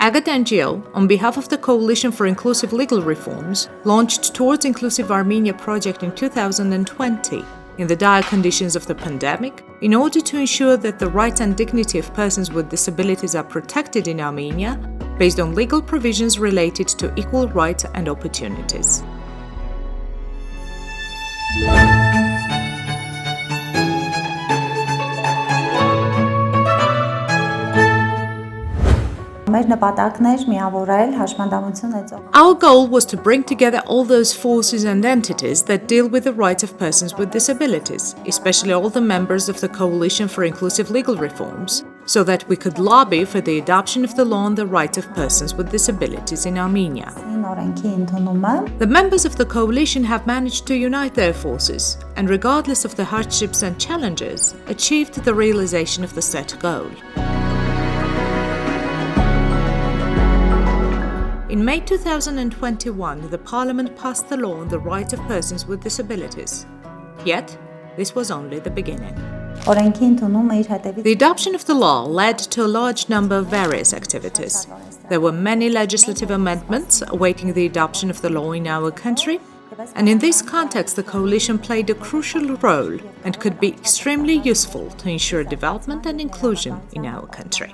Agate NGO, on behalf of the Coalition for Inclusive Legal Reforms, launched Towards Inclusive Armenia project in 2020 in the dire conditions of the pandemic in order to ensure that the rights and dignity of persons with disabilities are protected in Armenia based on legal provisions related to equal rights and opportunities. Our goal was to bring together all those forces and entities that deal with the rights of persons with disabilities, especially all the members of the Coalition for Inclusive Legal Reforms, so that we could lobby for the adoption of the law on the rights of persons with disabilities in Armenia. The members of the coalition have managed to unite their forces and, regardless of the hardships and challenges, achieved the realization of the set goal. In May 2021, the Parliament passed the law on the rights of persons with disabilities. Yet, this was only the beginning. The adoption of the law led to a large number of various activities. There were many legislative amendments awaiting the adoption of the law in our country, and in this context the coalition played a crucial role and could be extremely useful to ensure development and inclusion in our country.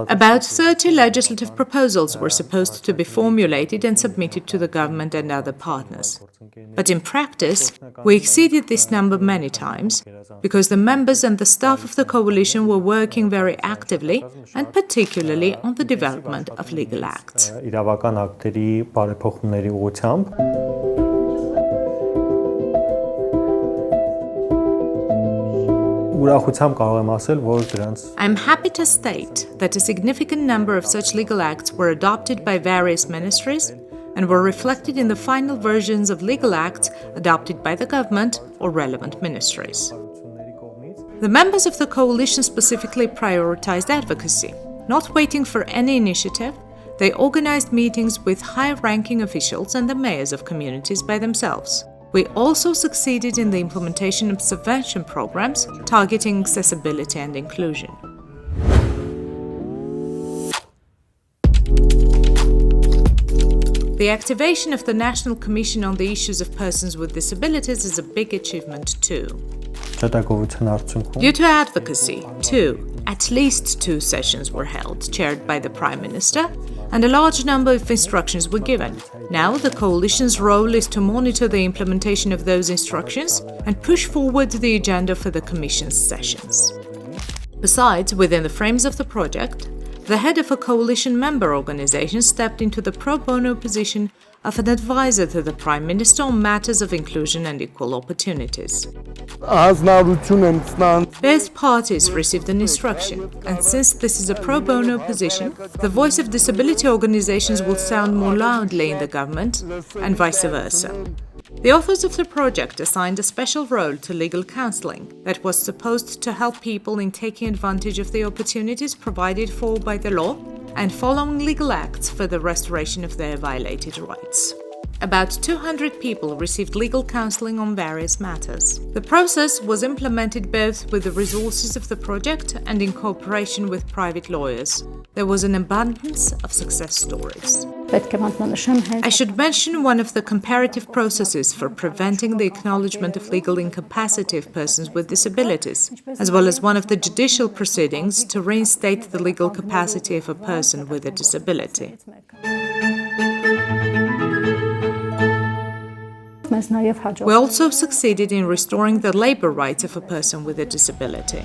About 30 legislative proposals were supposed to be formulated and submitted to the government and other partners. But in practice, we exceeded this number many times because the members and the staff of the coalition were working very actively and particularly on the development of legal acts. I'm happy to state that a significant number of such legal acts were adopted by various ministries and were reflected in the final versions of legal acts adopted by the government or relevant ministries. The members of the coalition specifically prioritized advocacy. Not waiting for any initiative, they organized meetings with high-ranking officials and the mayors of communities by themselves. We also succeeded in the implementation of subvention programs targeting accessibility and inclusion. The activation of the National Commission on the Issues of Persons with Disabilities is a big achievement too. Due to advocacy, at least two sessions were held, chaired by the Prime Minister, and a large number of instructions were given. Now the coalition's role is to monitor the implementation of those instructions and push forward the agenda for the Commission's sessions. Besides, within the frames of the project, the head of a coalition member organization stepped into the pro bono position of an advisor to the Prime Minister on matters of inclusion and equal opportunities. Both parties received an instruction, and since this is a pro bono position, the voice of disability organizations will sound more loudly in the government, and vice versa. The authors of the project assigned a special role to legal counseling that was supposed to help people in taking advantage of the opportunities provided for by the law and following legal acts for the restoration of their violated rights. About 200 people received legal counseling on various matters. The process was implemented both with the resources of the project and in cooperation with private lawyers. There was an abundance of success stories. I should mention one of the comparative processes for preventing the acknowledgement of legal incapacity of persons with disabilities, as well as one of the judicial proceedings to reinstate the legal capacity of a person with a disability. We also succeeded in restoring the labor rights of a person with a disability.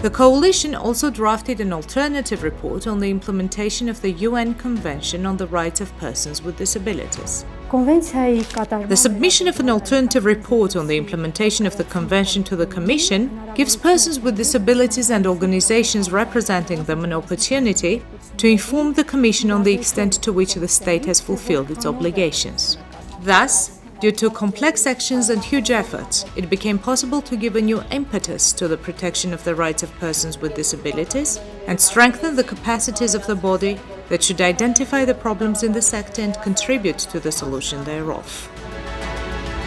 The coalition also drafted an alternative report on the implementation of the UN Convention on the Rights of Persons with Disabilities. The submission of an alternative report on the implementation of the Convention to the Commission gives persons with disabilities and organizations representing them an opportunity to inform the Commission on the extent to which the state has fulfilled its obligations. Thus, due to complex actions and huge efforts, it became possible to give a new impetus to the protection of the rights of persons with disabilities and strengthen the capacities of the body that should identify the problems in the sector and contribute to the solution thereof.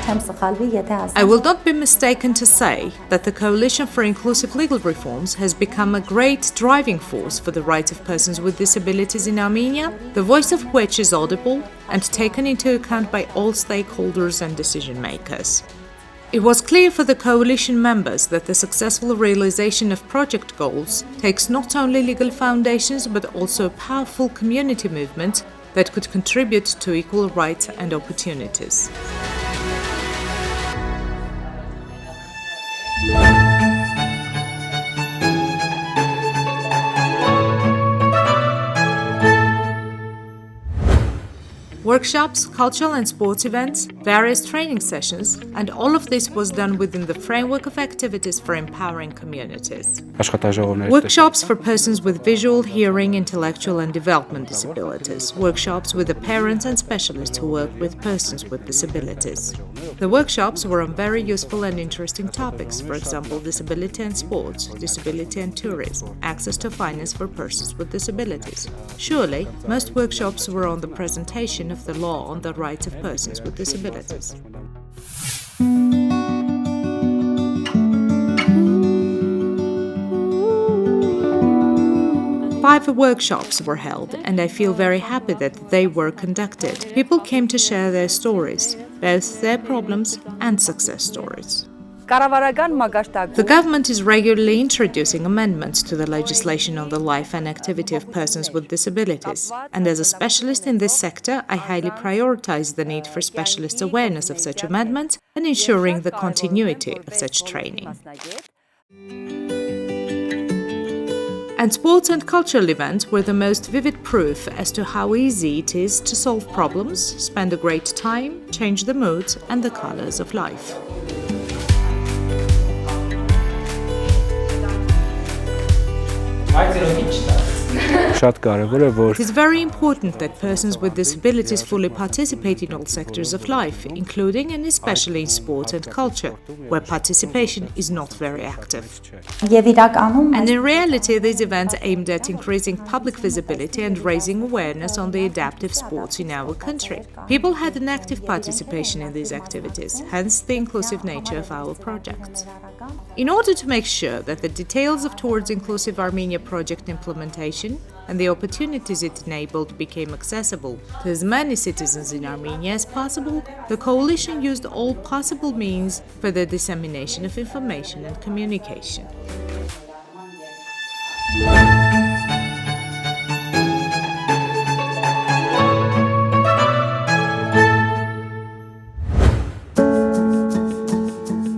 I will not be mistaken to say that the Coalition for Inclusive Legal Reforms has become a great driving force for the rights of persons with disabilities in Armenia, the voice of which is audible and taken into account by all stakeholders and decision makers. It was clear for the coalition members that the successful realization of project goals takes not only legal foundations but also a powerful community movement that could contribute to equal rights and opportunities. Workshops, cultural and sports events, various training sessions, and all of this was done within the framework of activities for empowering communities. Workshops for persons with visual, hearing, intellectual and development disabilities. Workshops with the parents and specialists who work with persons with disabilities. The workshops were on very useful and interesting topics, for example, disability and sports, disability and tourism, access to finance for persons with disabilities. Surely, most workshops were on the presentation of the law on the rights of persons with disabilities. 5 workshops were held, and I feel very happy that they were conducted. People came to share their stories, both their problems and success stories. The government is regularly introducing amendments to the legislation on the life and activity of persons with disabilities, and as a specialist in this sector, I highly prioritize the need for specialists' awareness of such amendments and ensuring the continuity of such training. And sports and cultural events were the most vivid proof as to how easy it is to solve problems, spend a great time, change the moods and the colors of life. It is very important that persons with disabilities fully participate in all sectors of life, including and especially in sports and culture, where participation is not very active. And in reality, these events aimed at increasing public visibility and raising awareness on the adaptive sports in our country. People had an active participation in these activities, hence the inclusive nature of our projects. In order to make sure that the details of Towards Inclusive Armenia project implementation and the opportunities it enabled became accessible to as many citizens in Armenia as possible, the coalition used all possible means for the dissemination of information and communication.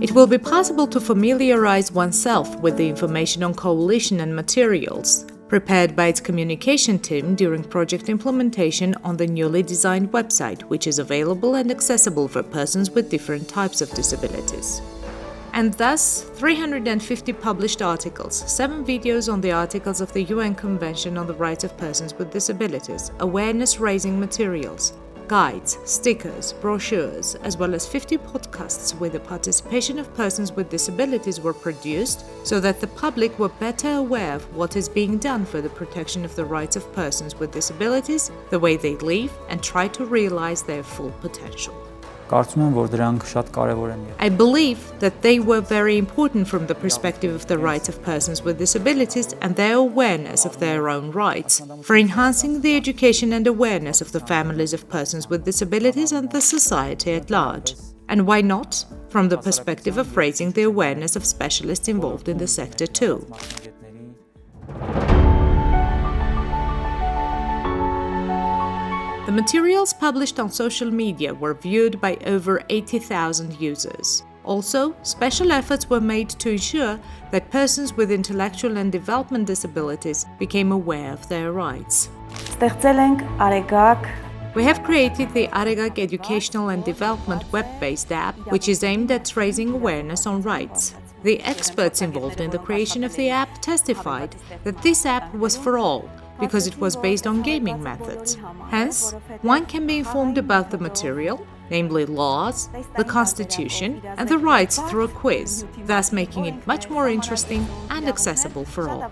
It will be possible to familiarize oneself with the information on coalition and materials prepared by its communication team during project implementation on the newly designed website, which is available and accessible for persons with different types of disabilities. And thus, 350 published articles, 7 videos on the articles of the UN Convention on the Rights of Persons with Disabilities, awareness-raising materials, guides, stickers, brochures, as well as 50 podcasts with the participation of persons with disabilities were produced so that the public were better aware of what is being done for the protection of the rights of persons with disabilities, the way they live, and try to realize their full potential. I believe that they were very important from the perspective of the rights of persons with disabilities and their awareness of their own rights, for enhancing the education and awareness of the families of persons with disabilities and the society at large. And why not? From the perspective of raising the awareness of specialists involved in the sector too. The materials published on social media were viewed by over 80,000 users. Also, special efforts were made to ensure that persons with intellectual and development disabilities became aware of their rights. We have created the Agate educational and development web-based app, which is aimed at raising awareness on rights. The experts involved in the creation of the app testified that this app was for all, because it was based on gaming methods. Hence, one can be informed about the material, namely laws, the constitution, and the rights through a quiz, thus making it much more interesting and accessible for all.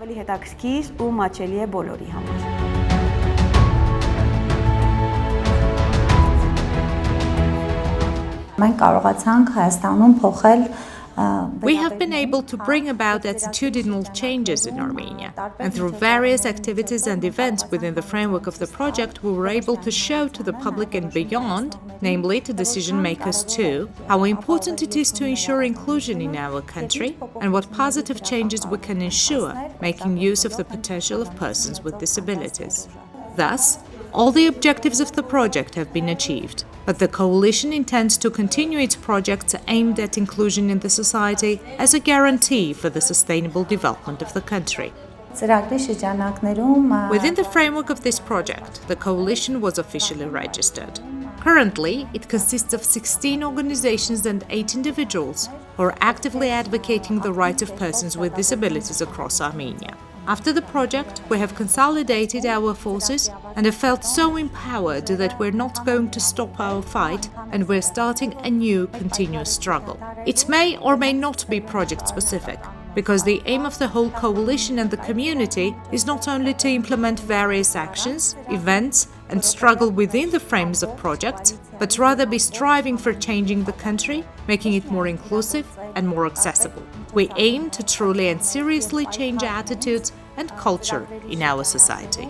We have been able to bring about attitudinal changes in Armenia, and through various activities and events within the framework of the project, we were able to show to the public and beyond, namely to decision makers too, how important it is to ensure inclusion in our country and what positive changes we can ensure, making use of the potential of persons with disabilities. Thus, all the objectives of the project have been achieved, but the coalition intends to continue its projects aimed at inclusion in the society as a guarantee for the sustainable development of the country. Within the framework of this project, the coalition was officially registered. Currently, it consists of 16 organizations and 8 individuals who are actively advocating the rights of persons with disabilities across Armenia. After the project, we have consolidated our forces and have felt so empowered that we're not going to stop our fight and we're starting a new continuous struggle. It may or may not be project-specific, because the aim of the whole coalition and the community is not only to implement various actions, events, and struggle within the frames of projects, but rather be striving for changing the country, making it more inclusive and more accessible. We aim to truly and seriously change attitudes and culture in our society.